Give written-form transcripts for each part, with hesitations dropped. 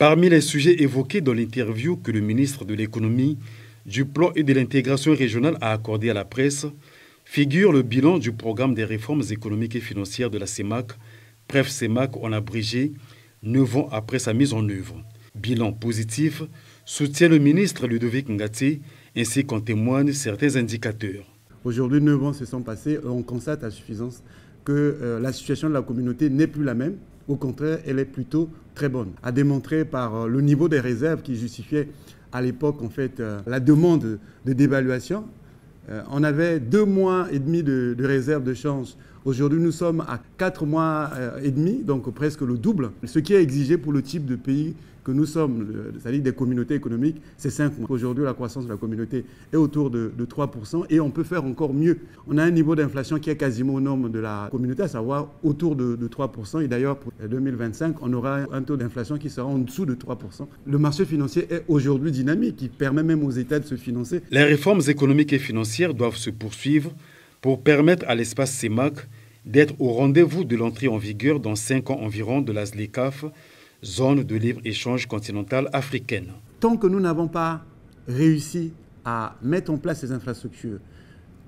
Parmi les sujets évoqués dans l'interview que le ministre de l'économie, du plan et de l'intégration régionale a accordé à la presse, figure le bilan du programme des réformes économiques et financières de la CEMAC, bref CEMAC en abrégé, 9 ans après sa mise en œuvre. Bilan positif, soutient le ministre Ludovic Ngati, ainsi qu'en témoignent certains indicateurs. Aujourd'hui, 9 ans se sont passés et on constate à suffisance que la situation de la communauté n'est plus la même. Au contraire, elle est plutôt très bonne. À démontrer par le niveau des réserves qui justifiait à l'époque en fait, la demande de dévaluation. On avait 2 mois et demi de réserve de change. Aujourd'hui, nous sommes à 4 mois et demi, donc presque le double. Ce qui est exigé pour le type de pays que nous sommes, c'est-à-dire des communautés économiques, c'est 5 mois. Aujourd'hui, la croissance de la communauté est autour de 3% et on peut faire encore mieux. On a un niveau d'inflation qui est quasiment aux normes de la communauté, à savoir autour de 3%. Et d'ailleurs, pour 2025, on aura un taux d'inflation qui sera en dessous de 3%. Le marché financier est aujourd'hui dynamique, qui permet même aux États de se financer. Les réformes économiques et financières doivent se poursuivre pour permettre à l'espace CEMAC d'être au rendez-vous de l'entrée en vigueur dans 5 ans environ de la ZLECAf, zone de libre-échange continentale africaine. Tant que nous n'avons pas réussi à mettre en place ces infrastructures,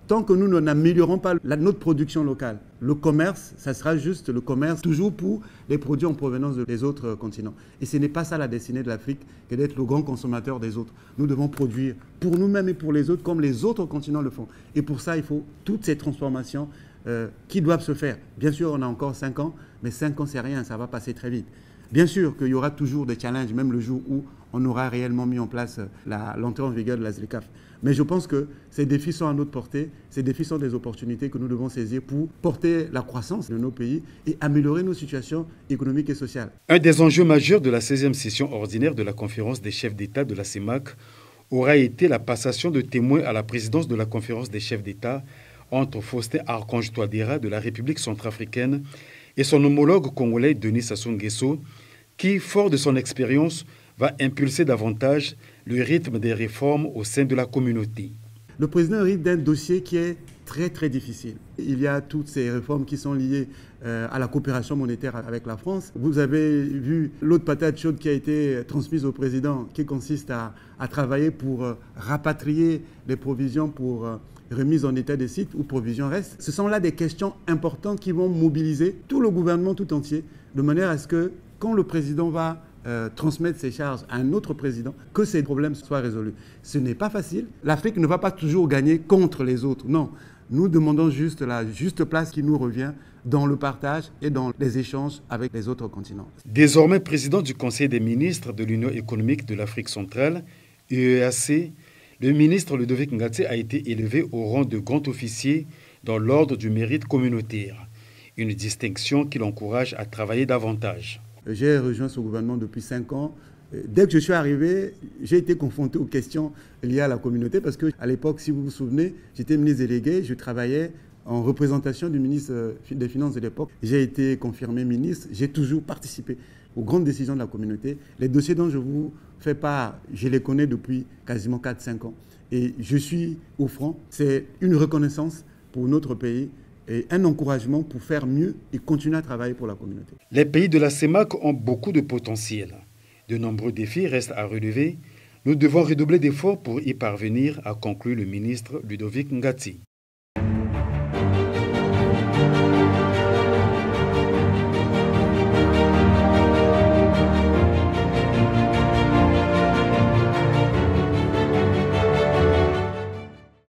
tant que nous n'améliorons pas notre production locale, le commerce, ça sera juste le commerce toujours pour les produits en provenance des autres continents. Et ce n'est pas ça la destinée de l'Afrique, que d'être le grand consommateur des autres. Nous devons produire pour nous-mêmes et pour les autres comme les autres continents le font. Et pour ça, il faut toutes ces transformations qui doivent se faire. Bien sûr, on a encore 5 ans, mais 5 ans, c'est rien, ça va passer très vite. Bien sûr qu'il y aura toujours des challenges, même le jour où on aura réellement mis en place l'entrée en vigueur de la ZLECAf. Mais je pense que ces défis sont à notre portée, ces défis sont des opportunités que nous devons saisir pour porter la croissance de nos pays et améliorer nos situations économiques et sociales. Un des enjeux majeurs de la 16e session ordinaire de la conférence des chefs d'État de la CEMAC aura été la passation de témoins à la présidence de la conférence des chefs d'État entre Faustin Archange Touadéra de la République centrafricaine et son homologue congolais Denis Sassou Nguesso, qui, fort de son expérience, va impulser davantage le rythme des réformes au sein de la communauté. Le président hérite d'un dossier qui est très très difficile. Il y a toutes ces réformes qui sont liées à la coopération monétaire avec la France. Vous avez vu l'autre patate chaude qui a été transmise au président, qui consiste à travailler pour rapatrier les provisions pour remise en état des sites où provisions restent. Ce sont là des questions importantes qui vont mobiliser tout le gouvernement tout entier, de manière à ce que quand le président va transmettre ses charges à un autre président, que ces problèmes soient résolus. Ce n'est pas facile. L'Afrique ne va pas toujours gagner contre les autres. Non, nous demandons juste la juste place qui nous revient dans le partage et dans les échanges avec les autres continents. Désormais président du Conseil des ministres de l'Union économique de l'Afrique centrale, UEAC, le ministre Ludovic Ngati a été élevé au rang de grand officier dans l'ordre du mérite communautaire, une distinction qui l'encourage à travailler davantage. J'ai rejoint ce gouvernement depuis 5 ans. Dès que je suis arrivé, j'ai été confronté aux questions liées à la communauté parce qu'à l'époque, si vous vous souvenez, j'étais ministre délégué, je travaillais en représentation du ministre des Finances de l'époque. J'ai été confirmé ministre, j'ai toujours participé aux grandes décisions de la communauté. Les dossiers dont je vous fais part, je les connais depuis quasiment 4-5 ans. Et je suis au front. C'est une reconnaissance pour notre pays et un encouragement pour faire mieux et continuer à travailler pour la communauté. Les pays de la CEMAC ont beaucoup de potentiel. De nombreux défis restent à relever. Nous devons redoubler d'efforts pour y parvenir, a conclu le ministre Ludovic Ngati.